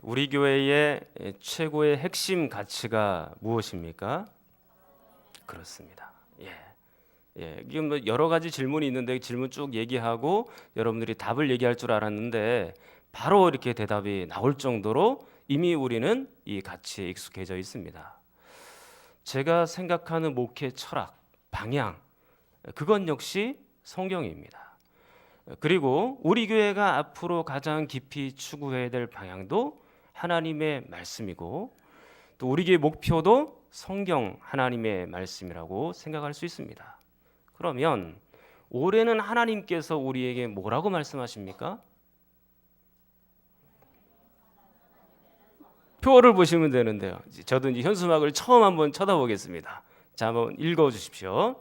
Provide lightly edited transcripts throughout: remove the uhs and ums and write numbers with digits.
우리 교회의 최고의 핵심 가치가 무엇입니까? 그렇습니다. 이게 뭐 여러 가지 질문이 있는데 질문 쭉 얘기하고 여러분들이 답을 얘기할 줄 알았는데 바로 이렇게 대답이 나올 정도로 이미 우리는 이 가치에 익숙해져 있습니다. 제가 생각하는 목회 철학, 방향, 그건 역시 성경입니다. 그리고 우리 교회가 앞으로 가장 깊이 추구해야 될 방향도 하나님의 말씀이고 또 우리 교회 목표도 성경 하나님의 말씀이라고 생각할 수 있습니다. 그러면 올해는 하나님께서 우리에게 뭐라고 말씀하십니까? 표를 보시면 되는데요. 저도 이제 현수막을 처음 한번 쳐다보겠습니다. 자, 한번 읽어 주십시오.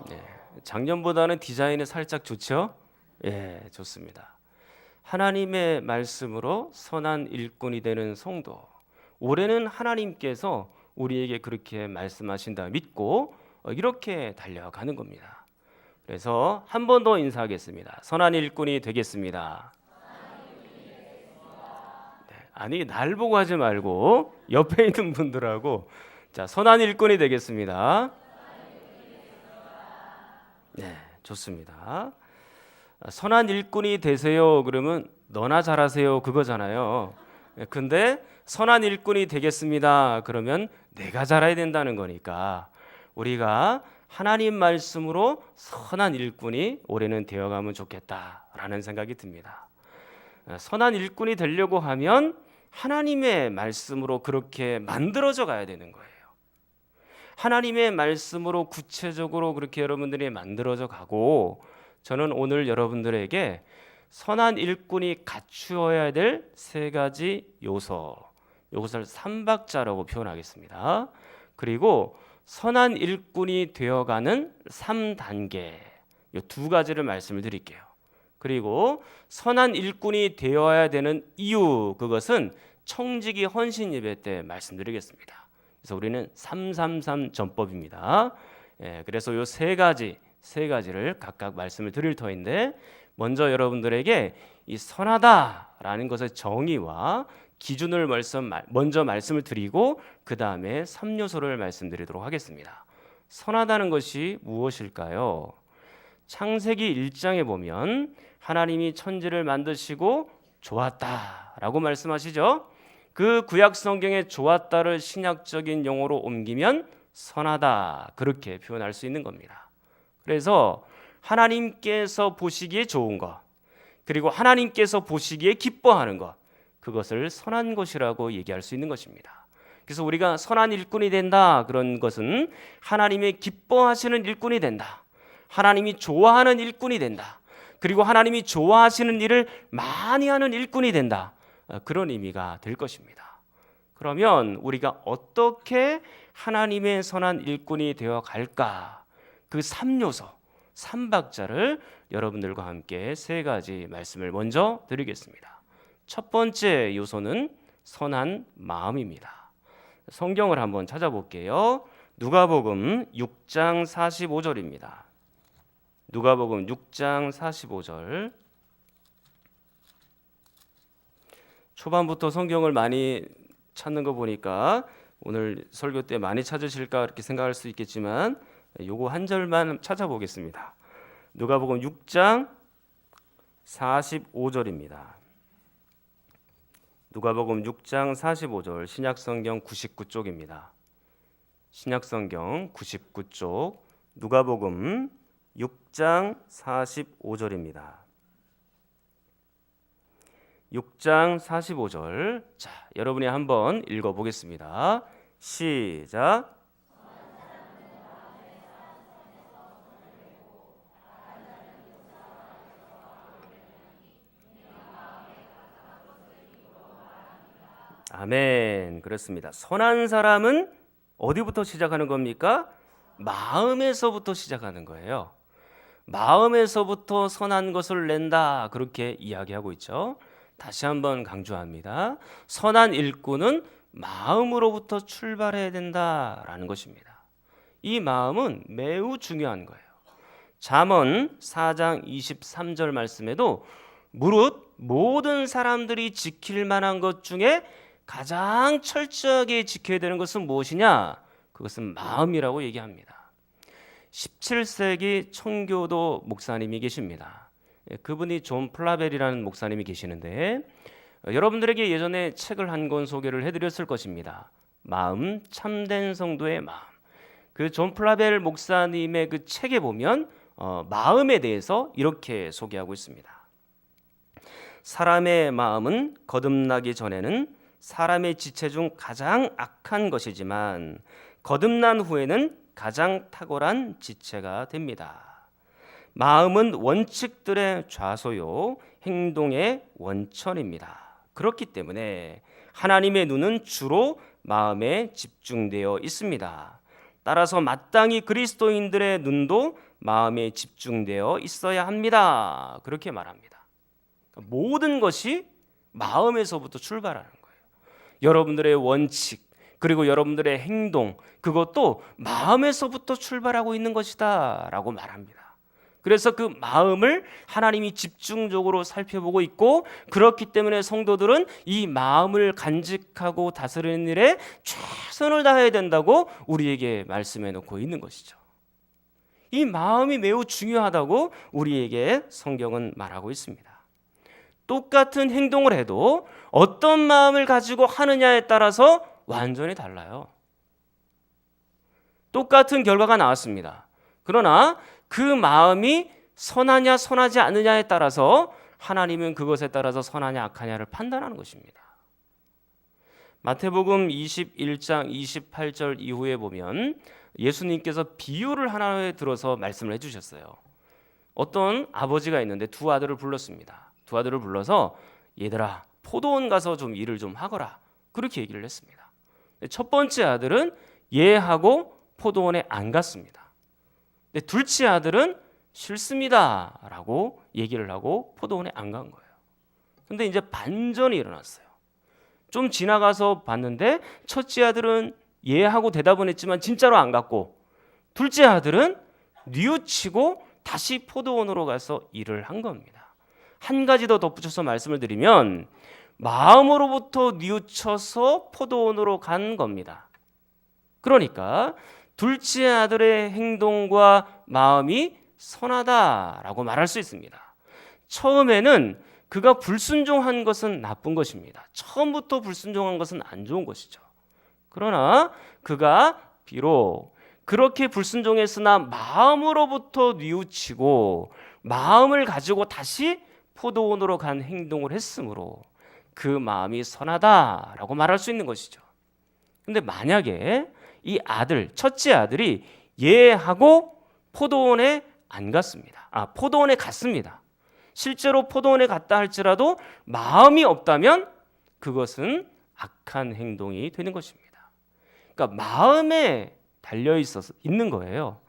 네, 작년보다는 디자인이 살짝 좋죠? 좋습니다. 하나님의 말씀으로 선한 일꾼이 되는 성도. 올해는 하나님께서 우리에게 그렇게 말씀하신다 믿고 이렇게 달려가는 겁니다. 그래서 한 번 더 인사하겠습니다. 선한 일꾼이 되겠습니다. 아니, 날 보고 하지 말고 옆에 있는 분들하고 자, 선한 일꾼이 되겠습니다. 네, 좋습니다. 선한 일꾼이 되세요. 그러면 너나 잘하세요. 그거잖아요. 근데 선한 일꾼이 되겠습니다. 그러면 내가 잘해야 된다는 거니까 우리가 하나님 말씀으로 선한 일꾼이 올해는 되어가면 좋겠다라는 생각이 듭니다. 선한 일꾼이 되려고 하면 하나님의 말씀으로 그렇게 만들어져 가야 되는 거예요. 하나님의 말씀으로 구체적으로 그렇게 여러분들이 만들어져 가고 저는 오늘 여러분들에게 선한 일꾼이 갖추어야 될 세 가지 요소, 이것을 삼박자라고 표현하겠습니다. 그리고 선한 일꾼이 되어가는 3단계, 이 두 가지를 말씀을 드릴게요. 그리고 선한 일꾼이 되어야 되는 이유, 그것은 청지기 헌신 예배 때 말씀드리겠습니다. 그래서 우리는 333 전법입니다. 그래서 이 세 가지를 각각 말씀을 드릴 터인데 먼저 여러분들에게 이 선하다라는 것의 정의와 기준을 먼저 말씀을 드리고 그 다음에 3요소를 말씀드리도록 하겠습니다. 선하다는 것이 무엇일까요? 창세기 1장에 보면 하나님이 천지를 만드시고 좋았다라고 말씀하시죠. 그 구약 성경의 좋았다를 신약적인 용어로 옮기면 선하다 그렇게 표현할 수 있는 겁니다. 그래서 하나님께서 보시기에 좋은 것 그리고 하나님께서 보시기에 기뻐하는 것 그것을 선한 것이라고 얘기할 수 있는 것입니다. 그래서 우리가 선한 일꾼이 된다 그런 것은 하나님의 기뻐하시는 일꾼이 된다. 하나님이 좋아하는 일꾼이 된다. 그리고 하나님이 좋아하시는 일을 많이 하는 일꾼이 된다. 그런 의미가 될 것입니다. 그러면 우리가 어떻게 하나님의 선한 일꾼이 되어 갈까? 그 3요소, 3박자를 여러분들과 함께 세 가지 말씀을 먼저 드리겠습니다. 첫 번째 요소는 선한 마음입니다. 성경을 한번 찾아볼게요. 누가복음 6장 45절입니다. 누가복음 6장 45절. 초반부터 성경을 많이 찾는 거 보니까 오늘 설교 때 많이 찾으실까 이렇게 생각할 수 있겠지만 요거 한 절만 찾아보겠습니다. 누가복음 6장 45절입니다. 누가복음 6장 45절 신약성경 99쪽입니다. 신약성경 99쪽 누가복음 6장 45절입니다. 6장 45절. 자, 여러분이 한번 읽어 보겠습니다. 시작. 아멘. 그렇습니다. 선한 사람은 어디부터 시작하는 겁니까? 마음에서부터 시작하는 거예요. 마음에서부터 선한 것을 낸다. 그렇게 이야기하고 있죠. 다시 한번 강조합니다. 선한 일꾼은 마음으로부터 출발해야 된다라는 것입니다. 이 마음은 매우 중요한 거예요. 잠언 4장 23절 말씀에도 무릇 모든 사람들이 지킬 만한 것 중에 가장 철저하게 지켜야 되는 것은 무엇이냐? 그것은 마음이라고 얘기합니다. 17세기 청교도 목사님이 계십니다. 그분이 존 플라벨이라는 목사님이 계시는데 여러분들에게 예전에 책을 한 권 소개를 해드렸을 것입니다. 마음, 참된 성도의 마음. 그 존 플라벨 목사님의 그 책에 보면 마음에 대해서 이렇게 소개하고 있습니다. 사람의 마음은 거듭나기 전에는 사람의 지체 중 가장 악한 것이지만 거듭난 후에는 가장 탁월한 지체가 됩니다. 마음은 원칙들의 좌소요, 행동의 원천입니다. 그렇기 때문에 하나님의 눈은 주로 마음에 집중되어 있습니다. 따라서 마땅히 그리스도인들의 눈도 마음에 집중되어 있어야 합니다. 그렇게 말합니다. 모든 것이 마음에서부터 출발하는 거예요. 여러분들의 원칙, 그리고 여러분들의 행동, 그것도 마음에서부터 출발하고 있는 것이다 라고 말합니다. 그래서 그 마음을 하나님이 집중적으로 살펴보고 있고, 그렇기 때문에 성도들은 이 마음을 간직하고 다스리는 일에 최선을 다해야 된다고 우리에게 말씀해 놓고 있는 것이죠. 이 마음이 매우 중요하다고 우리에게 성경은 말하고 있습니다. 똑같은 행동을 해도 어떤 마음을 가지고 하느냐에 따라서 완전히 달라요. 똑같은 결과가 나왔습니다. 그러나 그 마음이 선하냐 선하지 않느냐에 따라서 하나님은 그것에 따라서 선하냐 악하냐를 판단하는 것입니다. 마태복음 21장 28절 이후에 보면 예수님께서 비유를 하나에 들어서 말씀을 해주셨어요. 어떤 아버지가 있는데 두 아들을 불렀습니다. 두 아들을 불러서 얘들아 포도원 가서 좀 일을 좀 하거라, 그렇게 얘기를 했습니다. 첫 번째 아들은 예하고 포도원에 안 갔습니다. 둘째 아들은 싫습니다 라고 얘기를 하고 포도원에 안 간 거예요. 근데 이제 반전이 일어났어요. 좀 지나가서 봤는데 첫째 아들은 예하고 대답은 했지만 진짜로 안 갔고, 둘째 아들은 뉘우치고 다시 포도원으로 가서 일을 한 겁니다. 한 가지 더 덧붙여서 말씀을 드리면 마음으로부터 뉘우쳐서 포도원으로 간 겁니다. 그러니까 둘째 아들의 행동과 마음이 선하다라고 말할 수 있습니다. 처음에는 그가 불순종한 것은 나쁜 것입니다. 처음부터 불순종한 것은 안 좋은 것이죠. 그러나 그가 비록 그렇게 불순종했으나 마음으로부터 뉘우치고 마음을 가지고 다시 포도원으로 간 행동을 했으므로 그 마음이 선하다라고 말할 수 있는 것이죠. 근데 만약에 이 아들, 첫째 아들이 예하고 포도원에 안 갔습니다. 포도원에 갔습니다. 실제로 포도원에 갔다 할지라도 마음이 없다면 그것은 악한 행동이 되는 것입니다. 그러니까 마음에 달려 있어서 있는 거예요.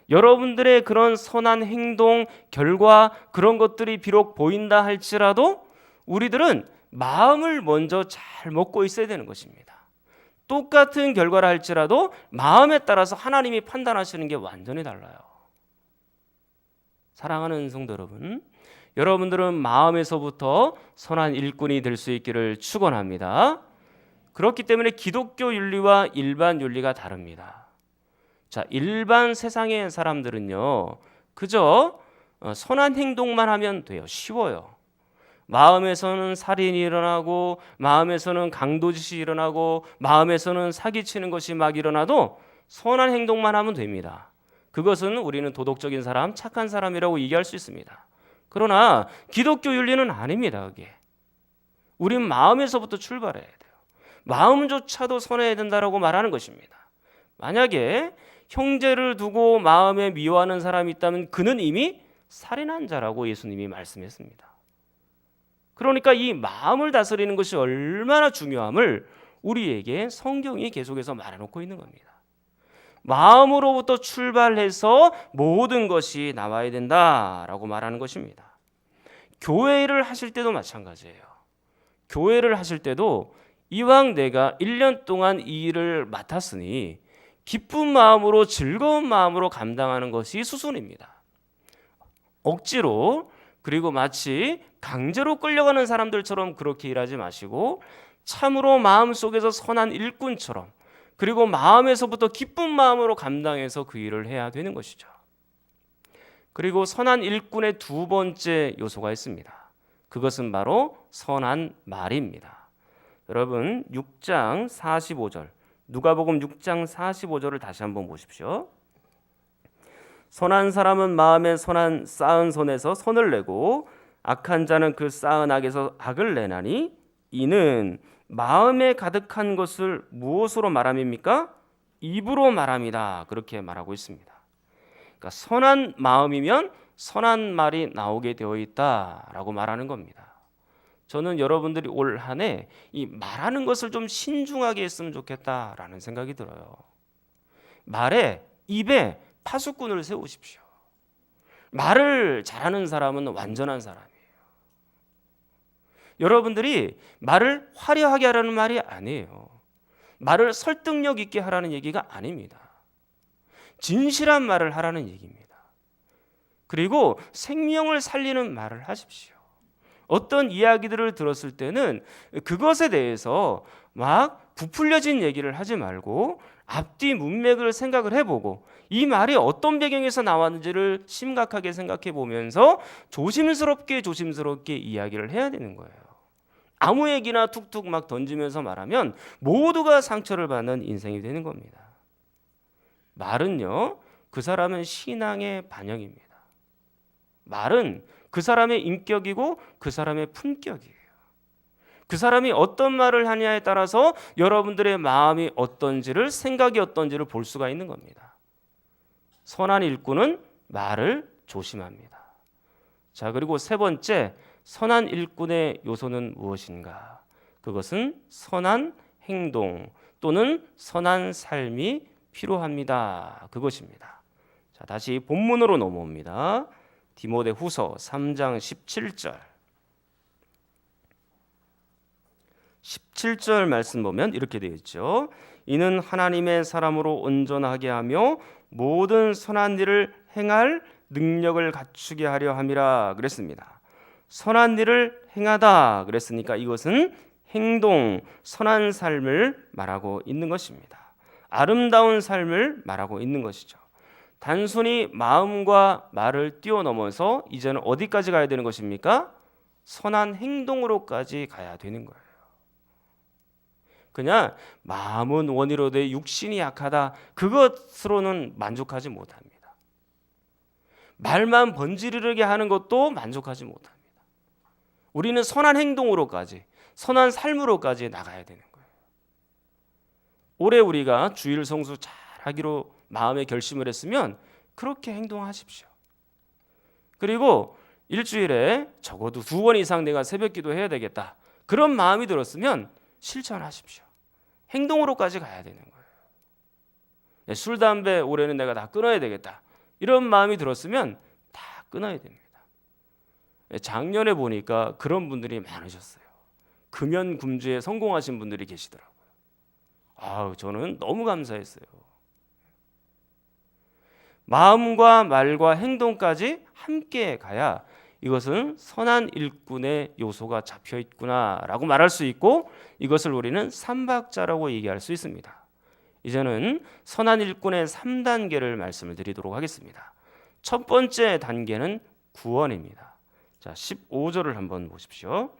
여러분들의 그런 선한 행동, 결과, 그런 것들이 비록 보인다 할지라도 우리들은 마음을 먼저 잘 먹고 있어야 되는 것입니다. 똑같은 결과를 할지라도 마음에 따라서 하나님이 판단하시는 게 완전히 달라요. 사랑하는 성도 여러분, 여러분들은 마음에서부터 선한 일꾼이 될 수 있기를 축원합니다. 그렇기 때문에 기독교 윤리와 일반 윤리가 다릅니다. 자, 일반 세상의 사람들은요, 그저 선한 행동만 하면 돼요. 쉬워요. 마음에서는 살인이 일어나고, 마음에서는 강도짓이 일어나고, 마음에서는 사기치는 것이 막 일어나도 선한 행동만 하면 됩니다. 그것은 우리는 도덕적인 사람, 착한 사람이라고 얘기할 수 있습니다. 그러나 기독교 윤리는 아닙니다. 그게 우린 마음에서부터 출발해야 돼요. 마음조차도 선해야 된다라고 말하는 것입니다. 만약에 형제를 두고 마음에 미워하는 사람이 있다면 그는 이미 살인한 자라고 예수님이 말씀했습니다. 그러니까 이 마음을 다스리는 것이 얼마나 중요함을 우리에게 성경이 계속해서 말해놓고 있는 겁니다. 마음으로부터 출발해서 모든 것이 나와야 된다라고 말하는 것입니다. 교회 일을 하실 때도 마찬가지예요. 교회를 하실 때도 이왕 내가 1년 동안 이 일을 맡았으니 기쁜 마음으로 즐거운 마음으로 감당하는 것이 수순입니다. 억지로 그리고 마치 강제로 끌려가는 사람들처럼 그렇게 일하지 마시고 참으로 마음속에서 선한 일꾼처럼 그리고 마음에서부터 기쁜 마음으로 감당해서 그 일을 해야 되는 것이죠. 그리고 선한 일꾼의 두 번째 요소가 있습니다. 그것은 바로 선한 말입니다. 여러분 6장 45절 누가복음 6장 45절을 다시 한번 보십시오. 선한 사람은 마음에 선한 쌓은 손에서 선을 내고 악한 자는 그 쌓은 악에서 악을 내나니 이는 마음에 가득한 것을 무엇으로 말함입니까? 입으로 말함이다. 그렇게 말하고 있습니다. 그러니까 선한 마음이면 선한 말이 나오게 되어 있다라고 말하는 겁니다. 저는 여러분들이 올 한 해 이 말하는 것을 좀 신중하게 했으면 좋겠다라는 생각이 들어요. 말에 입에 파수꾼을 세우십시오. 말을 잘하는 사람은 완전한 사람이에요. 여러분들이 말을 화려하게 하라는 말이 아니에요. 말을 설득력 있게 하라는 얘기가 아닙니다. 진실한 말을 하라는 얘기입니다. 그리고 생명을 살리는 말을 하십시오. 어떤 이야기들을 들었을 때는 그것에 대해서 막 부풀려진 얘기를 하지 말고 앞뒤 문맥을 생각을 해보고 이 말이 어떤 배경에서 나왔는지를 심각하게 생각해 보면서 조심스럽게 이야기를 해야 되는 거예요. 아무 얘기나 툭툭 막 던지면서 말하면 모두가 상처를 받는 인생이 되는 겁니다. 말은요, 그 사람은 신앙의 반영입니다. 말은 그 사람의 인격이고 그 사람의 품격이에요. 그 사람이 어떤 말을 하냐에 따라서 여러분들의 마음이 어떤지를 생각이 어떤지를 볼 수가 있는 겁니다. 선한 일꾼은 말을 조심합니다. 자, 그리고 세 번째 선한 일꾼의 요소는 무엇인가? 그것은 선한 행동 또는 선한 삶이 필요합니다. 그것입니다. 자, 다시 본문으로 넘어옵니다. 디모데후서 3장 17절. 17절 말씀 보면 이렇게 되어 있죠. 이는 하나님의 사람으로 온전하게 하며 모든 선한 일을 행할 능력을 갖추게 하려 함이라 그랬습니다. 선한 일을 행하다 그랬으니까 이것은 행동, 선한 삶을 말하고 있는 것입니다. 아름다운 삶을 말하고 있는 것이죠. 단순히 마음과 말을 뛰어넘어서 이제는 어디까지 가야 되는 것입니까? 선한 행동으로까지 가야 되는 거예요. 그냥 마음은 원이로되 육신이 약하다 그것으로는 만족하지 못합니다. 말만 번지르르게 하는 것도 만족하지 못합니다. 우리는 선한 행동으로까지 선한 삶으로까지 나가야 되는 거예요. 올해 우리가 주일 성수 잘 하기로 마음의 결심을 했으면 그렇게 행동하십시오. 그리고 일주일에 적어도 2번 이상 내가 새벽 기도해야 되겠다. 그런 마음이 들었으면 실천하십시오. 행동으로까지 가야 되는 거예요. 술, 담배 올해는 내가 다 끊어야 되겠다. 이런 마음이 들었으면 다 끊어야 됩니다. 작년에 보니까 그런 분들이 많으셨어요. 금연금주에 성공하신 분들이 계시더라고요. 저는 너무 감사했어요. 마음과 말과 행동까지 함께 가야 이것은 선한 일꾼의 요소가 잡혀 있구나라고 말할 수 있고 이것을 우리는 삼박자라고 얘기할 수 있습니다. 이제는 선한 일꾼의 3단계를 말씀을 드리도록 하겠습니다. 첫 번째 단계는 구원입니다. 자, 15절을 한번 보십시오.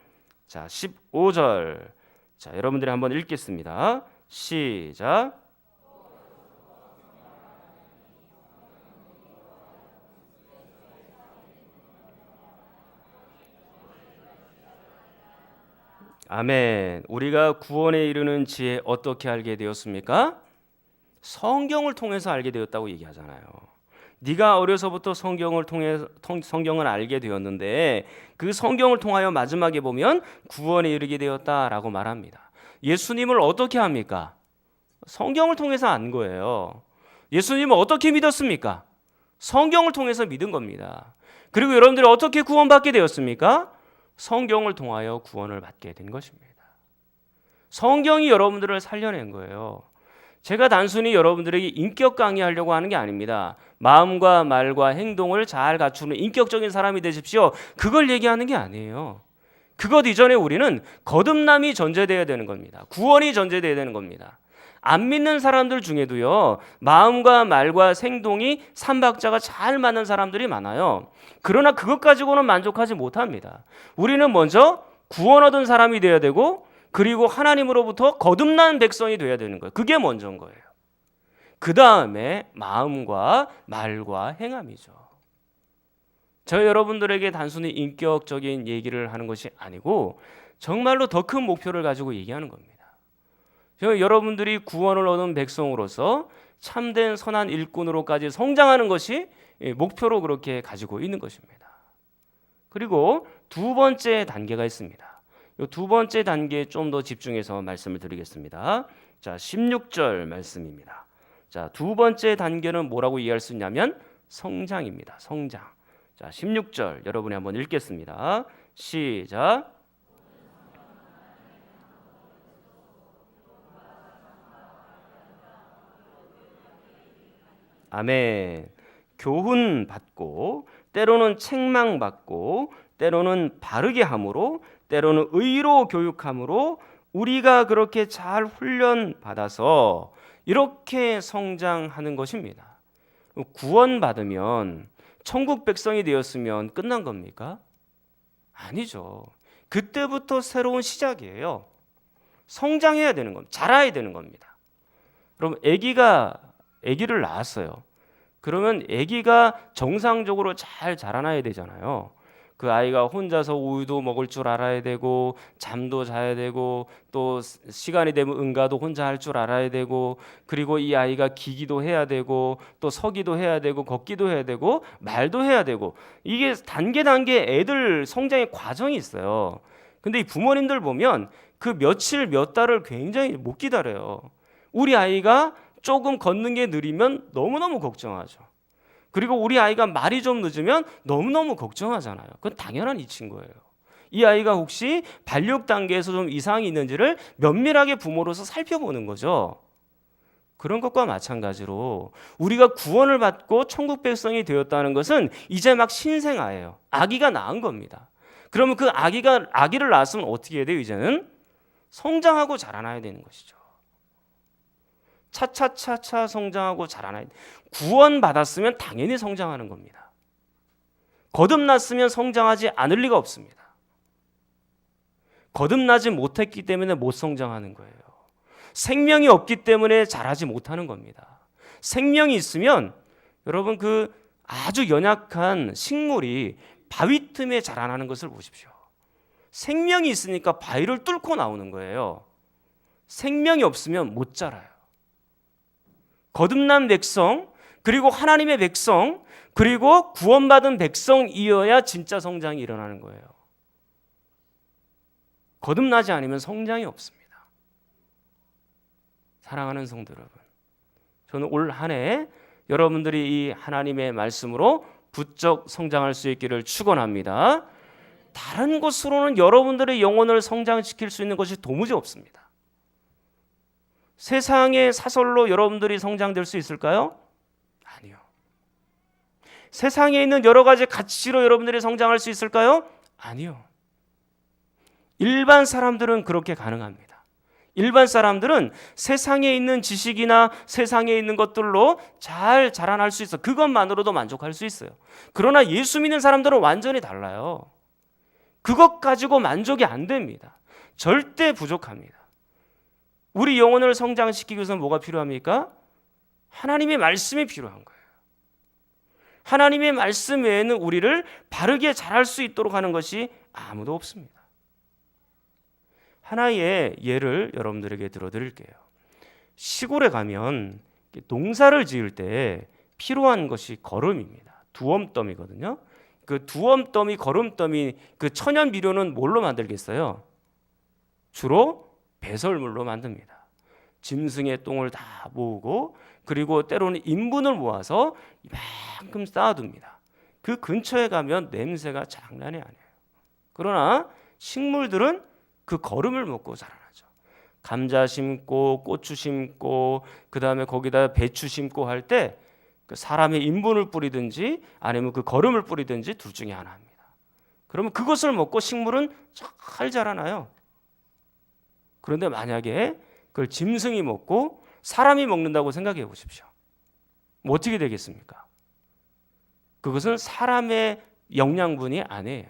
자, 15절. 자, 여러분들이 한번 읽겠습니다. 시작. 아멘. 우리가 구원에 이르는 지혜 어떻게 알게 되었습니까? 성경을 통해서 알게 되었다고 얘기하잖아요. 네가 어려서부터 성경을 알게 되었는데 그 성경을 통하여 마지막에 보면 구원에 이르게 되었다라고 말합니다. 예수님을 어떻게 합니까? 성경을 통해서 안 거예요. 예수님을 어떻게 믿었습니까? 성경을 통해서 믿은 겁니다. 그리고 여러분들이 어떻게 구원받게 되었습니까? 성경을 통하여 구원을 받게 된 것입니다. 성경이 여러분들을 살려낸 거예요. 제가 단순히 여러분들에게 인격 강의하려고 하는 게 아닙니다. 마음과 말과 행동을 잘 갖추는 인격적인 사람이 되십시오. 그걸 얘기하는 게 아니에요. 그것 이전에 우리는 거듭남이 전제되어야 되는 겁니다. 구원이 전제되어야 되는 겁니다. 안 믿는 사람들 중에도요, 마음과 말과 행동이 삼박자가 잘 맞는 사람들이 많아요. 그러나 그것 가지고는 만족하지 못합니다. 우리는 먼저 구원 얻은 사람이 되어야 되고, 그리고 하나님으로부터 거듭난 백성이 되어야 되는 거예요. 그게 먼저인 거예요. 그 다음에 마음과 말과 행함이죠. 저 여러분들에게 단순히 인격적인 얘기를 하는 것이 아니고 정말로 더 큰 목표를 가지고 얘기하는 겁니다. 여러분들이 구원을 얻은 백성으로서 참된 선한 일꾼으로까지 성장하는 것이 목표로 그렇게 가지고 있는 것입니다. 그리고 두 번째 단계가 있습니다. 이 두 번째 단계에 좀 더 집중해서 말씀을 드리겠습니다. 자, 16절 말씀입니다. 자, 두 번째 단계는 뭐라고 이해할 수 있냐면 성장입니다. 성장. 자, 16절 여러분이 한번 읽겠습니다. 시작. 아멘. 교훈 받고 때로는 책망 받고 때로는 바르게 함으로 때로는 의로 교육함으로 우리가 그렇게 잘 훈련 받아서 이렇게 성장하는 것입니다. 구원 받으면 천국 백성이 되었으면 끝난 겁니까? 아니죠. 그때부터 새로운 시작이에요. 성장해야 되는 겁니다. 자라야 되는 겁니다. 그럼 아기를 낳았어요. 그러면 아기가 정상적으로 잘 자라나야 되잖아요. 그 아이가 혼자서 우유도 먹을 줄 알아야 되고 잠도 자야 되고 또 시간이 되면 응가도 혼자 할 줄 알아야 되고 그리고 이 아이가 기기도 해야 되고 또 서기도 해야 되고 걷기도 해야 되고 말도 해야 되고 이게 단계 애들 성장의 과정이 있어요. 근데 이 부모님들 보면 그 며칠 몇 달을 굉장히 못 기다려요. 우리 아이가 조금 걷는 게 느리면 너무너무 걱정하죠. 그리고 우리 아이가 말이 좀 늦으면 너무너무 걱정하잖아요. 그건 당연한 이치인 거예요. 이 아이가 혹시 발육 단계에서 좀 이상이 있는지를 면밀하게 부모로서 살펴보는 거죠. 그런 것과 마찬가지로 우리가 구원을 받고 천국 백성이 되었다는 것은 이제 막 신생아예요. 아기가 낳은 겁니다. 그러면 그 아기를 낳았으면 어떻게 해야 돼요? 이제는 성장하고 자라나야 되는 것이죠. 차차차차 성장하고 자라나야 돼. 구원 받았으면 당연히 성장하는 겁니다. 거듭났으면 성장하지 않을 리가 없습니다. 거듭나지 못했기 때문에 못 성장하는 거예요. 생명이 없기 때문에 자라지 못하는 겁니다. 생명이 있으면 여러분 그 아주 연약한 식물이 바위 틈에 자라나는 것을 보십시오. 생명이 있으니까 바위를 뚫고 나오는 거예요. 생명이 없으면 못 자라요. 거듭난 백성, 그리고 하나님의 백성, 그리고 구원받은 백성이어야 진짜 성장이 일어나는 거예요. 거듭나지 않으면 성장이 없습니다. 사랑하는 성도 여러분, 저는 올 한 해 여러분들이 이 하나님의 말씀으로 부쩍 성장할 수 있기를 축원합니다. 다른 것으로는 여러분들의 영혼을 성장시킬 수 있는 것이 도무지 없습니다. 세상의 사설로 여러분들이 성장될 수 있을까요? 아니요. 세상에 있는 여러 가지 가치로 여러분들이 성장할 수 있을까요? 아니요. 일반 사람들은 그렇게 가능합니다. 일반 사람들은 세상에 있는 지식이나 세상에 있는 것들로 잘 자라날 수 있어. 그것만으로도 만족할 수 있어요. 그러나 예수 믿는 사람들은 완전히 달라요. 그것 가지고 만족이 안 됩니다. 절대 부족합니다. 우리 영혼을 성장시키기 위해서는 뭐가 필요합니까? 하나님의 말씀이 필요한 거예요. 하나님의 말씀 외에는 우리를 바르게 자랄 수 있도록 하는 것이 아무도 없습니다. 하나의 예를 여러분들에게 들어드릴게요. 시골에 가면 농사를 지을 때 필요한 것이 거름입니다. 두엄더미거든요. 그 두엄더미, 거름더미, 그 천연 비료는 뭘로 만들겠어요? 주로 배설물로 만듭니다. 짐승의 똥을 다 모으고 그리고 때로는 인분을 모아서 이만큼 쌓아둡니다. 그 근처에 가면 냄새가 장난이 아니에요. 그러나 식물들은 그 거름을 먹고 자라나죠. 감자 심고 고추 심고 그다음에 거기다 배추 심고 할 때 그 사람의 인분을 뿌리든지 아니면 그 거름을 뿌리든지 둘 중에 하나입니다. 그러면 그것을 먹고 식물은 잘 자라나요. 그런데 만약에 그걸 짐승이 먹고 사람이 먹는다고 생각해 보십시오. 뭐 어떻게 되겠습니까? 그것은 사람의 영양분이 아니에요.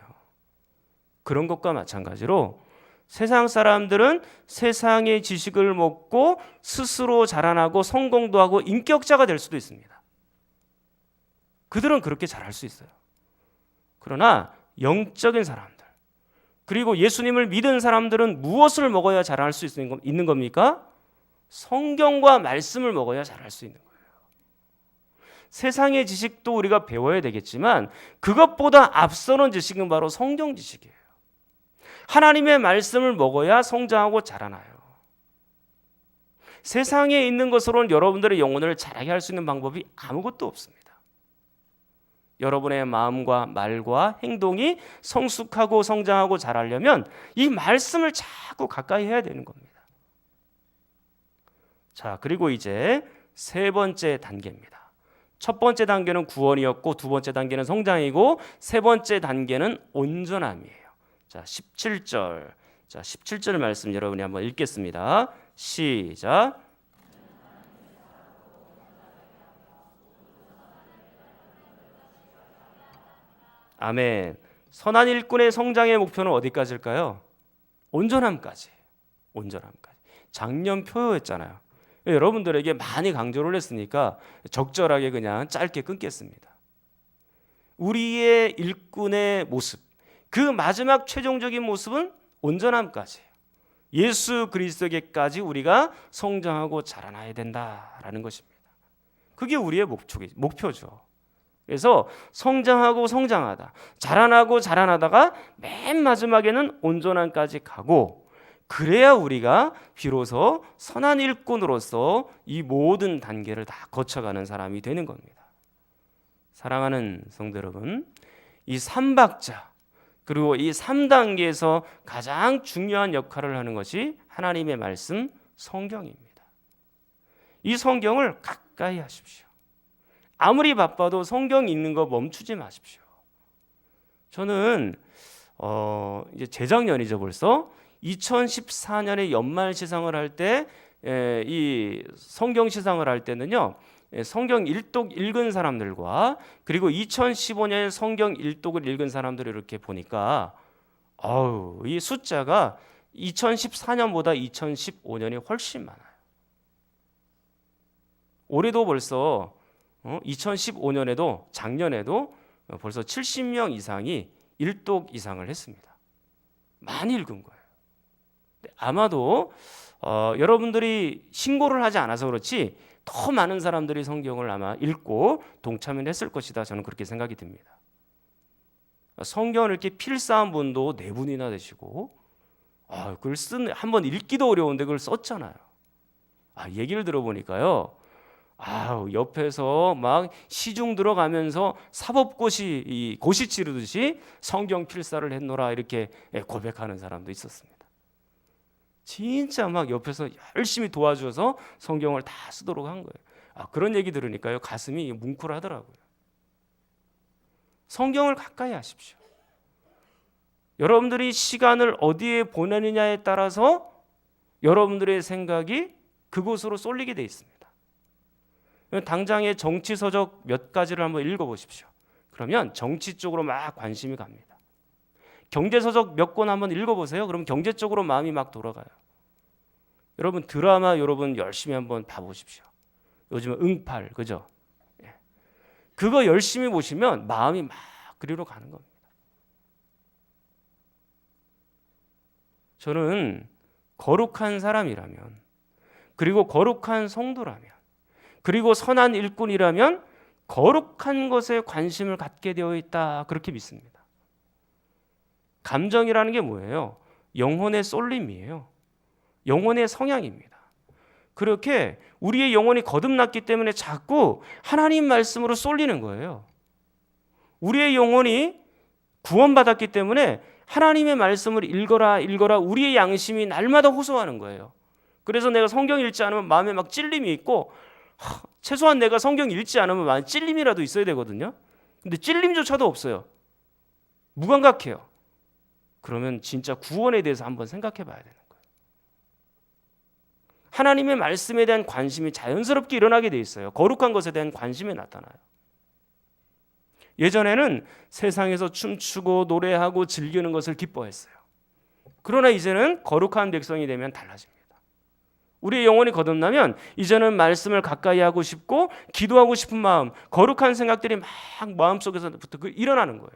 그런 것과 마찬가지로 세상 사람들은 세상의 지식을 먹고 스스로 자라나고 성공도 하고 인격자가 될 수도 있습니다. 그들은 그렇게 잘할 수 있어요. 그러나 영적인 사람들 그리고 예수님을 믿은 사람들은 무엇을 먹어야 자랄 수 있는 겁니까? 성경과 말씀을 먹어야 자랄 수 있는 거예요. 세상의 지식도 우리가 배워야 되겠지만 그것보다 앞서는 지식은 바로 성경 지식이에요. 하나님의 말씀을 먹어야 성장하고 자라나요. 세상에 있는 것으로는 여러분들의 영혼을 자라게 할 수 있는 방법이 아무것도 없습니다. 여러분의 마음과 말과 행동이 성숙하고 성장하고 자라려면 이 말씀을 자꾸 가까이 해야 되는 겁니다. 자, 그리고 이제 세 번째 단계입니다. 첫 번째 단계는 구원이었고 두 번째 단계는 성장이고 세 번째 단계는 온전함이에요. 자, 17절. 자, 17절 말씀 여러분이 한번 읽겠습니다. 시작. 아멘. 선한 일꾼의 성장의 목표는 어디까지일까요? 온전함까지. 온전함까지. 작년 표였잖아요. 여러분들에게 많이 강조를 했으니까 적절하게 그냥 짧게 끊겠습니다. 우리의 일꾼의 모습, 그 마지막 최종적인 모습은 온전함까지. 예수 그리스도에게까지 우리가 성장하고 자라나야 된다라는 것입니다. 그게 우리의 목표죠. 그래서 성장하고 성장하다, 자라나고 자라나다가 맨 마지막에는 온전함까지 가고 그래야 우리가 비로소 선한 일꾼으로서 이 모든 단계를 다 거쳐가는 사람이 되는 겁니다. 사랑하는 성도 여러분, 이 3박자 그리고 이 3단계에서 가장 중요한 역할을 하는 것이 하나님의 말씀 성경입니다. 이 성경을 가까이 하십시오. 아무리 바빠도 성경 읽는 거 멈추지 마십시오. 저는 이제 재작년이죠 벌써 2014년에 연말 시상을 할 때 이 성경 시상을 할 때는요 성경 1독 읽은 사람들과 그리고 2015년에 성경 1독을 읽은 사람들을 이렇게 보니까 이 숫자가 2014년보다 2015년이 훨씬 많아요. 올해도 벌써 2015년에도 작년에도 벌써 70명 이상이 1독 이상을 했습니다. 많이 읽은 거예요. 아마도 여러분들이 신고를 하지 않아서 그렇지 더 많은 사람들이 성경을 아마 읽고 동참을 했을 것이다. 저는 그렇게 생각이 듭니다. 성경을 이렇게 필사한 분도 4분이나 되시고 그걸 한번 읽기도 어려운데 그걸 썼잖아요. 얘기를 들어보니까요. 옆에서 막 시중 들어가면서 사법고시 고시 치르듯이 성경 필사를 했노라 이렇게 고백하는 사람도 있었습니다. 진짜 막 옆에서 열심히 도와줘서 성경을 다 쓰도록 한 거예요. 그런 얘기 들으니까요 가슴이 뭉클하더라고요. 성경을 가까이 하십시오. 여러분들이 시간을 어디에 보내느냐에 따라서 여러분들의 생각이 그곳으로 쏠리게 돼 있습니다. 당장의 정치 서적 몇 가지를 한번 읽어보십시오. 그러면 정치 쪽으로 막 관심이 갑니다. 경제 서적 몇 권 한번 읽어보세요. 그럼 경제 쪽으로 마음이 막 돌아가요. 여러분 드라마 여러분 열심히 한번 봐보십시오. 요즘은 응팔 그죠? 그거 열심히 보시면 마음이 막 그리로 가는 겁니다. 저는 거룩한 사람이라면 그리고 거룩한 성도라면 그리고 선한 일꾼이라면 거룩한 것에 관심을 갖게 되어 있다 그렇게 믿습니다. 감정이라는 게 뭐예요? 영혼의 쏠림이에요. 영혼의 성향입니다. 그렇게 우리의 영혼이 거듭났기 때문에 자꾸 하나님 말씀으로 쏠리는 거예요. 우리의 영혼이 구원받았기 때문에 하나님의 말씀을 읽어라 우리의 양심이 날마다 호소하는 거예요. 그래서 내가 성경 읽지 않으면 마음에 막 찔림이 있고, 최소한 내가 성경 읽지 않으면 마음에 찔림이라도 있어야 되거든요. 근데 찔림조차도 없어요. 무감각해요. 그러면 진짜 구원에 대해서 한번 생각해 봐야 되는 거예요. 하나님의 말씀에 대한 관심이 자연스럽게 일어나게 돼 있어요. 거룩한 것에 대한 관심이 나타나요. 예전에는 세상에서 춤추고 노래하고 즐기는 것을 기뻐했어요. 그러나 이제는 거룩한 백성이 되면 달라집니다. 우리의 영혼이 거듭나면 이제는 말씀을 가까이 하고 싶고 기도하고 싶은 마음, 거룩한 생각들이 막 마음속에서부터 일어나는 거예요.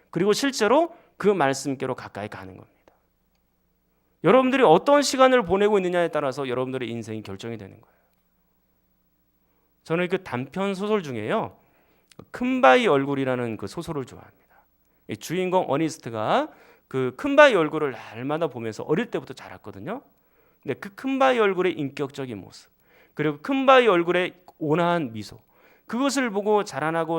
그리고 실제로 그 말씀께로 가까이 가는 겁니다. 여러분들이 어떤 시간을 보내고 있느냐에 따라서 여러분들의 인생이 결정이 되는 거예요. 저는 그 단편 소설 중에요, 큰바위 얼굴이라는 그 소설을 좋아합니다. 이 주인공 어니스트가 그 큰바위 얼굴을 날마다 보면서 어릴 때부터 자랐거든요. 근데 그 큰바위 얼굴의 인격적인 모습, 그리고 큰바위 얼굴의 온화한 미소, 그것을 보고 자라나고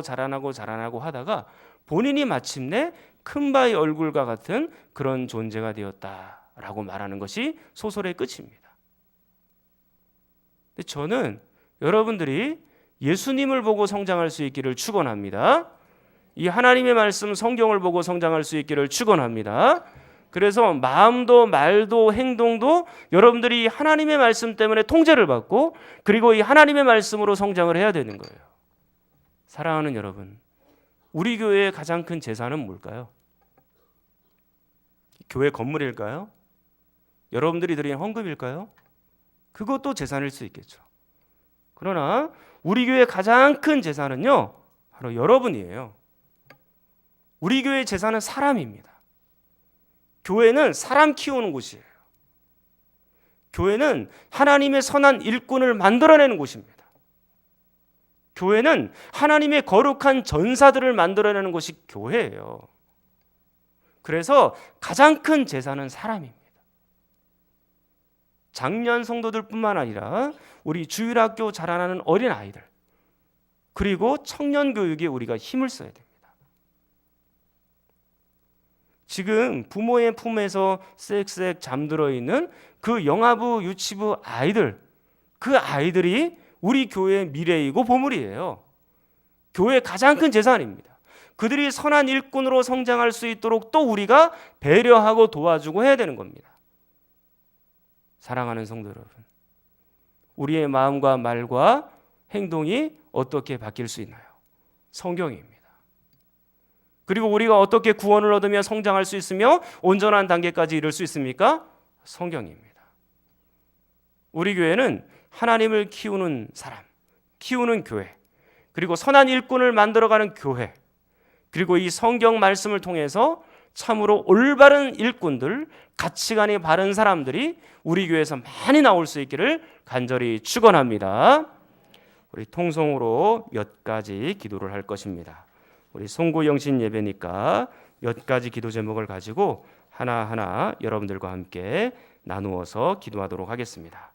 하다가 본인이 마침내 큰바위 얼굴과 같은 그런 존재가 되었다라고 말하는 것이 소설의 끝입니다. 근데 저는 여러분들이 예수님을 보고 성장할 수 있기를 축원합니다. 이 하나님의 말씀 성경을 보고 성장할 수 있기를 축원합니다. 그래서 마음도 말도 행동도 여러분들이 하나님의 말씀 때문에 통제를 받고, 그리고 이 하나님의 말씀으로 성장을 해야 되는 거예요. 사랑하는 여러분, 우리 교회의 가장 큰 재산은 뭘까요? 교회 건물일까요? 여러분들이 드린 헌금일까요? 그것도 재산일 수 있겠죠. 그러나 우리 교회의 가장 큰 재산은요, 바로 여러분이에요. 우리 교회의 재산은 사람입니다. 교회는 사람 키우는 곳이에요. 교회는 하나님의 선한 일꾼을 만들어내는 곳입니다. 교회는 하나님의 거룩한 전사들을 만들어내는 곳이 교회예요. 그래서 가장 큰 재산은 사람입니다. 장년 성도들뿐만 아니라 우리 주일학교 자라나는 어린 아이들, 그리고 청년 교육에 우리가 힘을 써야 됩니다. 지금 부모의 품에서 쌕쌕 잠들어 있는 그 영아부, 유치부 아이들, 그 아이들이 우리 교회의 미래이고 보물이에요. 교회의 가장 큰 재산입니다. 그들이 선한 일꾼으로 성장할 수 있도록 또 우리가 배려하고 도와주고 해야 되는 겁니다. 사랑하는 성도 여러분, 우리의 마음과 말과 행동이 어떻게 바뀔 수 있나요? 성경입니다. 그리고 우리가 어떻게 구원을 얻으며 성장할 수 있으며 온전한 단계까지 이룰 수 있습니까? 성경입니다. 우리 교회는 하나님을 키우는 사람, 키우는 교회, 그리고 선한 일꾼을 만들어가는 교회, 그리고 이 성경 말씀을 통해서 참으로 올바른 일꾼들, 가치관이 바른 사람들이 우리 교회에서 많이 나올 수 있기를 간절히 축원합니다. 우리 통성으로 몇 가지 기도를 할 것입니다. 우리 송구 영신 예배니까 몇 가지 기도 제목을 가지고 하나하나 여러분들과 함께 나누어서 기도하도록 하겠습니다.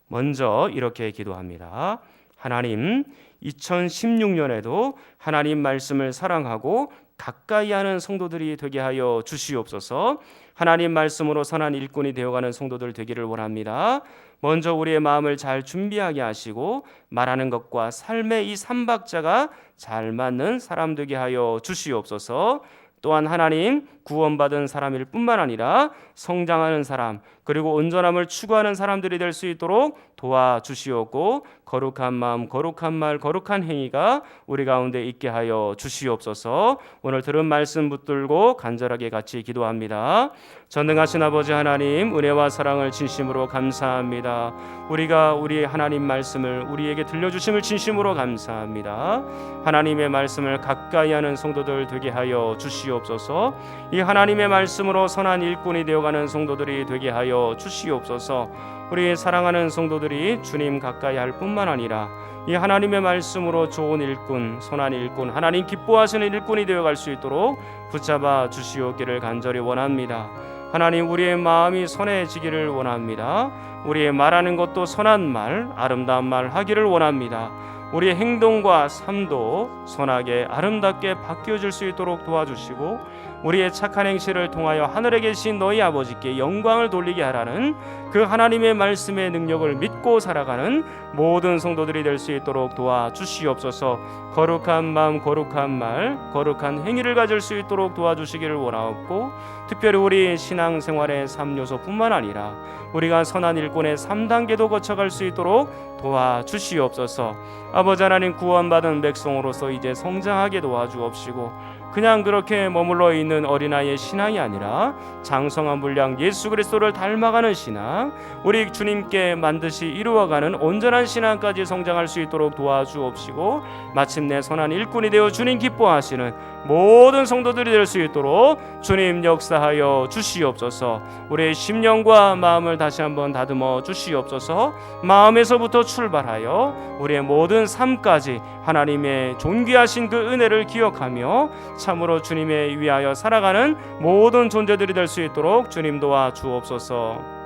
먼저 이렇게 기도합니다. 하나님, 2016년에도 하나님 말씀을 사랑하고 가까이 하는 성도들이 되게 하여 주시옵소서. 하나님 말씀으로 선한 일꾼이 되어가는 성도들 되기를 원합니다. 먼저 우리의 마음을 잘 준비하게 하시고 말하는 것과 삶의 이 삼박자가 잘 맞는 사람 되게 하여 주시옵소서. 또한 하나님, 구원받은 사람일 뿐만 아니라 성장하는 사람, 그리고 온전함을 추구하는 사람들이 될 수 있도록 도와주시옵고, 거룩한 마음, 거룩한 말, 거룩한 행위가 우리 가운데 있게 하여 주시옵소서. 오늘 들은 말씀 붙들고 간절하게 같이 기도합니다. 전능하신 아버지 하나님, 은혜와 사랑을 진심으로 감사합니다. 우리가 우리의 하나님 말씀을 우리에게 들려주심을 진심으로 감사합니다. 하나님의 말씀을 가까이 하는 성도들 되게 하여 주시옵소서. 이 하나님의 말씀으로 선한 일꾼이 되어가는 성도들이 되게 하여 주시옵소서. 우리 사랑하는 성도들이 주님 가까이 할 뿐만 아니라 이 하나님의 말씀으로 좋은 일꾼, 선한 일꾼, 하나님 기뻐하시는 일꾼이 되어갈 수 있도록 붙잡아 주시옵기를 간절히 원합니다. 하나님, 우리의 마음이 선해지기를 원합니다. 우리의 말하는 것도 선한 말, 아름다운 말 하기를 원합니다. 우리의 행동과 삶도 선하게 아름답게 바뀌어질 수 있도록 도와주시고, 우리의 착한 행실을 통하여 하늘에 계신 너희 아버지께 영광을 돌리게 하라는 그 하나님의 말씀의 능력을 믿고 살아가는 모든 성도들이 될 수 있도록 도와주시옵소서. 거룩한 마음, 거룩한 말, 거룩한 행위를 가질 수 있도록 도와주시기를 원하옵고, 특별히 우리 신앙생활의 3요소뿐만 아니라 우리가 선한 일꾼의 3단계도 거쳐갈 수 있도록 도와주시옵소서. 아버지 하나님, 구원받은 백성으로서 이제 성장하게 도와주옵시고, 그냥 그렇게 머물러 있는 어린아이의 신앙이 아니라 장성한 분량 예수 그리스도를 닮아가는 신앙, 우리 주님께 반드시 이루어가는 온전한 신앙까지 성장할 수 있도록 도와주옵시고, 마침내 선한 일꾼이 되어 주님 기뻐하시는 모든 성도들이 될 수 있도록 주님 역사하여 주시옵소서. 우리의 심령과 마음을 다시 한번 다듬어 주시옵소서. 마음에서부터 출발하여 우리의 모든 삶까지 하나님의 존귀하신 그 은혜를 기억하며 참으로 주님에 위하여 살아가는 모든 존재들이 될 수 있도록 주님 도와 주옵소서.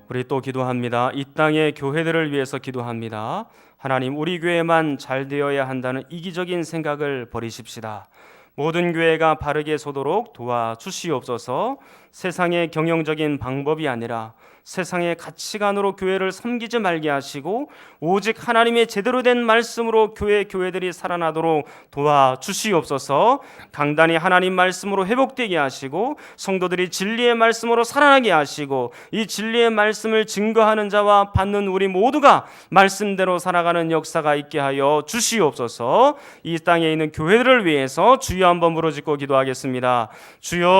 우리 또 기도합니다. 이 땅의 교회들을 위해서 기도합니다. 하나님, 우리 교회만 잘 되어야 한다는 이기적인 생각을 버리십시다. 모든 교회가 바르게 서도록 도와주시옵소서. 세상의 경영적인 방법이 아니라 세상의 가치관으로 교회를 섬기지 말게 하시고, 오직 하나님의 제대로 된 말씀으로 교회들이 살아나도록 도와주시옵소서. 강단이 하나님 말씀으로 회복되게 하시고, 성도들이 진리의 말씀으로 살아나게 하시고, 이 진리의 말씀을 증거하는 자와 받는 우리 모두가 말씀대로 살아가는 역사가 있게 하여 주시옵소서. 이 땅에 있는 교회들을 위해서 주여 한번 부르짖고 기도하겠습니다. 주여,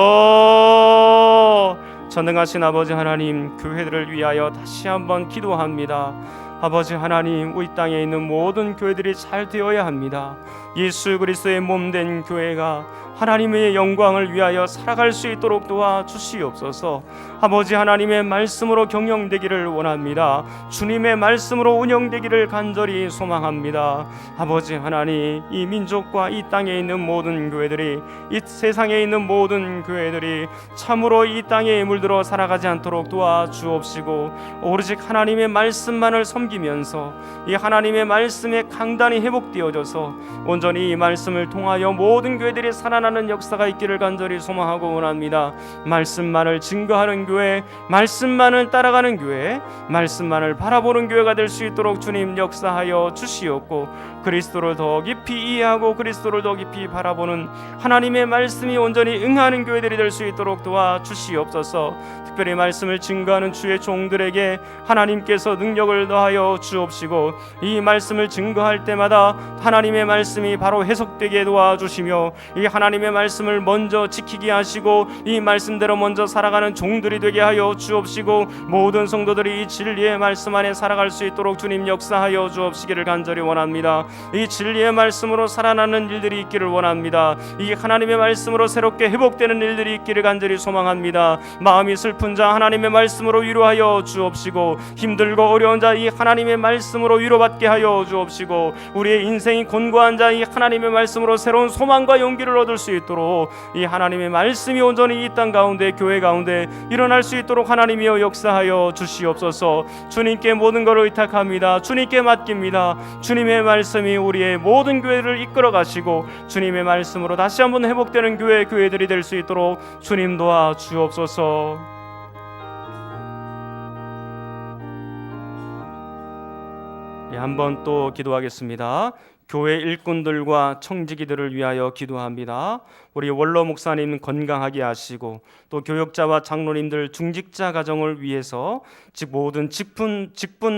전능하신 아버지 하나님, 교회들을 위하여 다시 한번 기도합니다. 아버지 하나님, 우리 땅에 있는 모든 교회들이 잘 되어야 합니다. 예수 그리스도의 몸된 교회가 하나님의 영광을 위하여 살아갈 수 있도록 도와주시옵소서. 아버지 하나님의 말씀으로 경영되기를 원합니다. 주님의 말씀으로 운영되기를 간절히 소망합니다. 아버지 하나님, 이 민족과 이 땅에 있는 모든 교회들이, 이 세상에 있는 모든 교회들이 참으로 이 땅에 물들어 살아가지 않도록 도와주옵시고, 오로지 하나님의 말씀만을 섬기면서 이 하나님의 말씀의 강단이 회복되어져서 온전히 이 말씀을 통하여 모든 교회들이 살아나는 역사가 있기를 간절히 소망하고 원합니다. 말씀만을 증거하는 교회, 말씀만을 따라가는 교회, 말씀만을 바라보는 교회가 될 수 있도록 주님 역사하여 주시옵고, 그리스도를 더 깊이 이해하고 그리스도를 더 깊이 바라보는 하나님의 말씀이 온전히 응하는 교회들이 될 수 있도록 도와주시옵소서. 특별히 말씀을 증거하는 주의 종들에게 하나님께서 능력을 더하여 주옵시고, 이 말씀을 증거할 때마다 하나님의 말씀이 바로 해석되게 도와주시며, 이 하나님의 말씀을 먼저 지키게 하시고 이 말씀대로 먼저 살아가는 종들이 되게 하여 주옵시고, 모든 성도들이 이 진리의 말씀 안에 살아갈 수 있도록 주님 역사하여 주옵시기를 간절히 원합니다. 이 진리의 말씀으로 살아나는 일들이 있기를 원합니다. 이 하나님의 말씀으로 새롭게 회복되는 일들이 있기를 간절히 소망합니다. 마음이 슬픈 자 하나님의 말씀으로 위로하여 주옵시고, 힘들고 어려운 자 이 하나님의 말씀으로 위로받게 하여 주옵시고, 우리의 인생이 곤고한 자 이 하나님의 말씀으로 새로운 소망과 용기를 얻을 수 있도록 이 하나님의 말씀이 온전히 이 땅 가운데, 교회 가운데 일어날 수 있도록 하나님이여 역사하여 주시옵소서. 주님께 모든 것을 의탁합니다. 주님께 맡깁니다. 주님의 말씀이 우리의 모든 교회를 이끌어 가시고 주님의 말씀으로 다시 한번 회복되는 교회들이 될 수 있도록 주님 도와 주옵소서. 한번 또 기도하겠습니다. 교회 일꾼들과 청지기들을 위하여 기도합니다. 우리 원로 목사님 건강하게 하시고, 또 교역자와 장로님들 중직자 가정을 위해서, 즉 모든 직분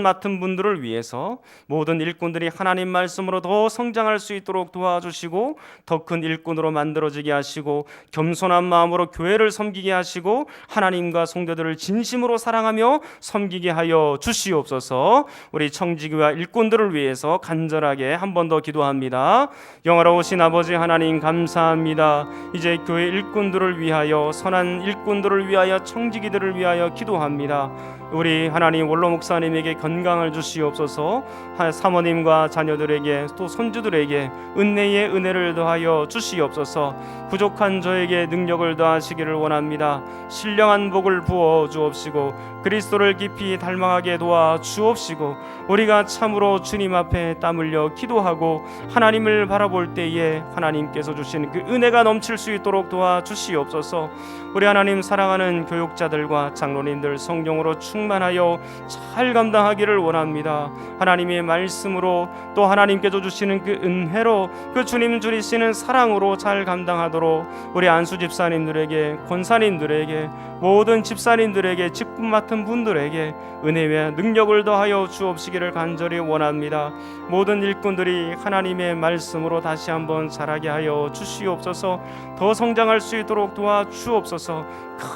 맡은 분들을 위해서 모든 일꾼들이 하나님 말씀으로 더 성장할 수 있도록 도와주시고, 더 큰 일꾼으로 만들어지게 하시고, 겸손한 마음으로 교회를 섬기게 하시고, 하나님과 성도들을 진심으로 사랑하며 섬기게 하여 주시옵소서. 우리 청지기와 일꾼들을 위해서 간절하게 한 번 더 기도합니다. 영화로우신 아버지 하나님 감사합니다. 이제 교회 일꾼들을 위하여, 선한 일꾼들을 위하여, 청지기들을 위하여 기도합니다. 우리 하나님 원로 목사님에게 건강을 주시옵소서. 사모님과 자녀들에게 또 손주들에게 은혜의 은혜를 더하여 주시옵소서. 부족한 저에게 능력을 더하시기를 원합니다. 신령한 복을 부어 주옵시고 그리스도를 깊이 닮아가게 도와 주옵시고 우리가 참으로 주님 앞에 땀 흘려 기도하고 하나님을 바라볼 때에 하나님께서 주신 그 은혜가 넘칠 수 있도록 도와 주시옵소서. 우리 하나님 사랑하는 교육자들과 장로님들 성령으로 충만하여 잘 감당하기를 원합니다. 하나님의 말씀으로 또 하나님께서 주시는 그 은혜로 그 주님 주시는 사랑으로 잘 감당하도록 우리 안수 집사님들에게, 권사님들에게, 모든 집사님들에게, 직분 맡은 분들에게 은혜와 능력을 더하여 주옵시기를 간절히 원합니다. 모든 일꾼들이 하나님의 말씀으로 다시 한번 자라게 하여 주시옵소서. 더 성장할 수 있도록 도와 주옵소서.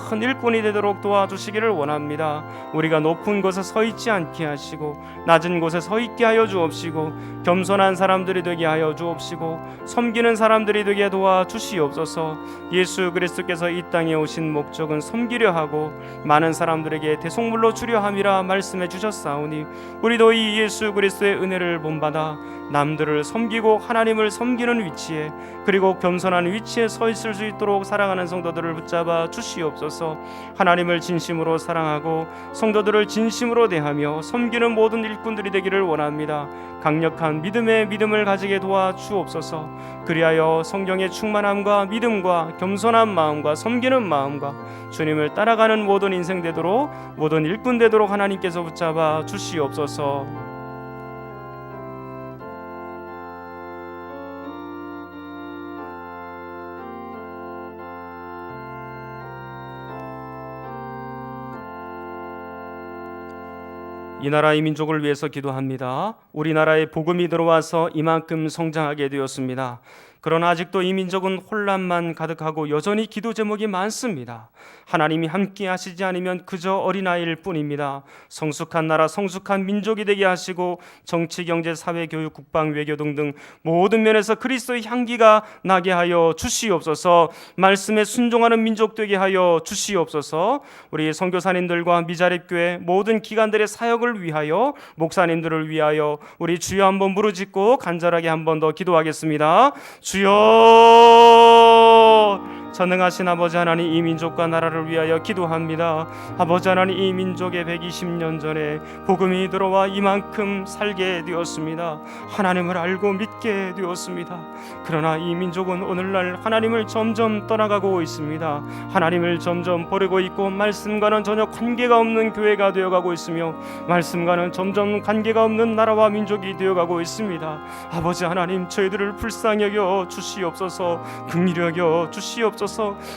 큰 일꾼이 되도록 도와주시기를 원합니다. 우리가 높은 곳에 서 있지 않게 하시고 낮은 곳에 서 있게 하여 주옵시고 겸손한 사람들이 되게 하여 주옵시고 섬기는 사람들이 되게 도와주시옵소서. 예수 그리스도께서 이 땅에 오신 목적은 섬기려 하고 많은 사람들에게 대속물로 주려 함이라 말씀해 주셨사오니 우리도 이 예수 그리스도의 은혜를 본받아 남들을 섬기고 하나님을 섬기는 위치에, 그리고 겸손한 위치에 서 있을 수 있도록 사랑하는 성도들을 붙잡아 주시옵소서. 하나님을 진심으로 사랑하고 성도들을 진심으로 대하며 섬기는 모든 일꾼들이 되기를 원합니다. 강력한 믿음을 가지게 도와 주옵소서. 그리하여 성경의 충만함과 믿음과 겸손한 마음과 섬기는 마음과 주님을 따라가는 모든 인생 되도록, 모든 일꾼 되도록 하나님께서 붙잡아 주시옵소서. 이 나라 이 민족을 위해서 기도합니다. 우리나라에 복음이 들어와서 이만큼 성장하게 되었습니다. 그러나 아직도 이 민족은 혼란만 가득하고 여전히 기도 제목이 많습니다. 하나님이 함께 하시지 않으면 그저 어린아이일 뿐입니다. 성숙한 나라, 성숙한 민족이 되게 하시고 정치, 경제, 사회, 교육, 국방, 외교 등등 모든 면에서 그리스도의 향기가 나게 하여 주시옵소서. 말씀에 순종하는 민족 되게 하여 주시옵소서. 우리 선교사님들과 미자립교회 모든 기관들의 사역을 위하여, 목사님들을 위하여 우리 주여 한번 부르짖고 간절하게 한번 더 기도하겠습니다. 주여, 전능하신 아버지 하나님, 이 민족과 나라를 위하여 기도합니다. 아버지 하나님, 이 민족에 120년 전에 복음이 들어와 이만큼 살게 되었습니다. 하나님을 알고 믿게 되었습니다. 그러나 이 민족은 오늘날 하나님을 점점 떠나가고 있습니다. 하나님을 점점 버리고 있고 말씀과는 전혀 관계가 없는 교회가 되어가고 있으며 말씀과는 점점 관계가 없는 나라와 민족이 되어가고 있습니다. 아버지 하나님, 저희들을 불쌍히 여겨 주시옵소서. 긍휼히 여겨 주시옵소서.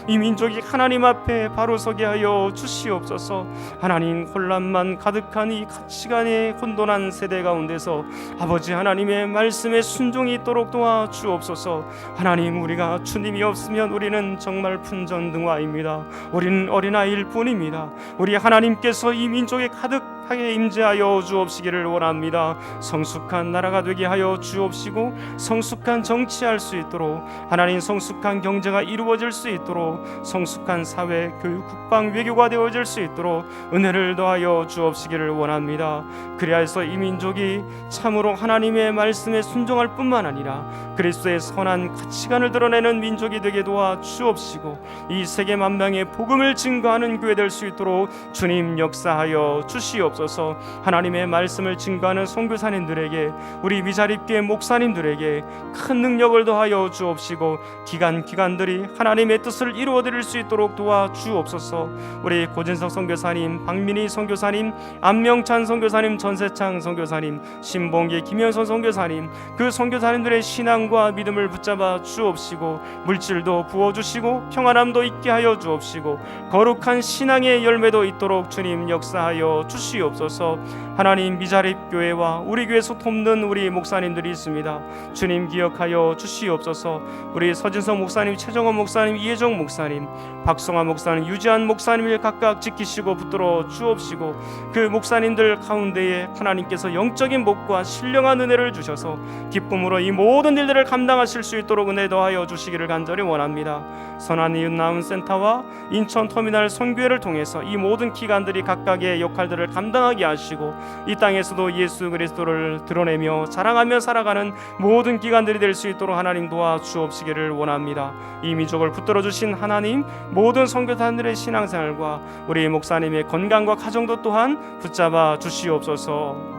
이 민족이 하나님 앞에 바로 서게 하여 주시옵소서. 하나님, 혼란만 가득한 이 가치관의 혼돈한 세대 가운데서 아버지 하나님의 말씀에 순종이 있도록 도와 주옵소서. 하나님, 우리가 주님이 없으면 우리는 정말 fun전등화입니다. 우리는 어린아이일 뿐입니다. 우리 하나님께서 이 민족에 가득하게 임재하여 주옵시기를 원합니다. 성숙한 나라가 되게 하여 주옵시고 성숙한 정치할 수 있도록, 하나님 성숙한 경제가 이루어질 수 있도록, 성숙한 사회, 교육, 국방, 외교가 되어질 수 있도록 은혜를 더하여 주옵시기를 원합니다. 그리하여서 이 민족이 참으로 하나님의 말씀에 순종할 뿐만 아니라 그리스도의 선한 가치관을 드러내는 민족이 되게 도와 주옵시고 이 세계 만방에 복음을 증거하는 교회 될 수 있도록 주님 역사하여 주시옵소서. 하나님의 말씀을 증거하는 선교사님들에게, 우리 미자립교회 목사님들에게 큰 능력을 더하여 주옵시고 기관들이 하나님의 뜻을 이루어드릴 수 있도록 도와 주옵소서. 우리 고진석 선교사님, 박민희 선교사님, 안명찬 선교사님, 전세창 선교사님, 신봉기, 김현선 선교사님, 그 선교사님들의 신앙과 믿음을 붙잡아 주옵시고 물질도 부어주시고 평안함도 있게 하여 주옵시고 거룩한 신앙의 열매도 있도록 주님 역사하여 주시옵소서. 하나님, 미자립교회와 우리 교회에서 돕는 우리 목사님들이 있습니다. 주님 기억하여 주시옵소서. 우리 서진성 목사님, 최정원 목사님, 이혜정 목사님, 박성환 목사님, 유지한 목사님을 각각 지키시고 붙들어 주옵시고 그 목사님들 가운데에 하나님께서 영적인 복과 신령한 은혜를 주셔서 기쁨으로 이 모든 일들을 감당하실 수 있도록 은혜 더하여 주시기를 간절히 원합니다. 선한 이웃나눔 센터와 인천 터미널 선교회를 통해서 이 모든 기관들이 각각의 역할들을 감당 감당하게 하시고 이 땅에서도 예수 그리스도를 드러내며 자랑하며 살아가는 모든 기간들이 될 수 있도록 하나님 도와주옵시기를 원합니다. 이 민족을 붙들어 주신 하나님, 모든 선교사들의 신앙생활과 우리 목사님의 건강과 가정도 또한 붙잡아 주시옵소서.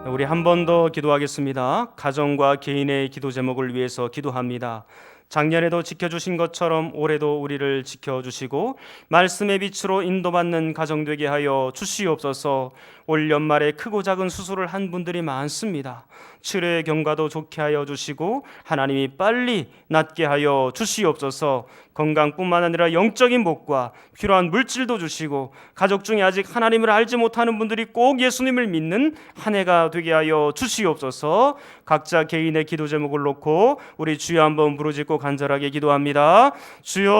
우리 한 번 더 기도하겠습니다. 가정과 개인의 기도 제목을 위해서 기도합니다. 작년에도 지켜주신 것처럼 올해도 우리를 지켜주시고 말씀의 빛으로 인도받는 가정 되게 하여 주시옵소서. 올 연말에 크고 작은 수술을 한 분들이 많습니다. 치료의 경과도 좋게 하여 주시고 하나님이 빨리 낫게 하여 주시옵소서. 건강뿐만 아니라 영적인 복과 필요한 물질도 주시고 가족 중에 아직 하나님을 알지 못하는 분들이 꼭 예수님을 믿는 한 해가 되게 하여 주시옵소서. 각자 개인의 기도 제목을 놓고 우리 주여 한번 부르짖고 간절하게 기도합니다. 주여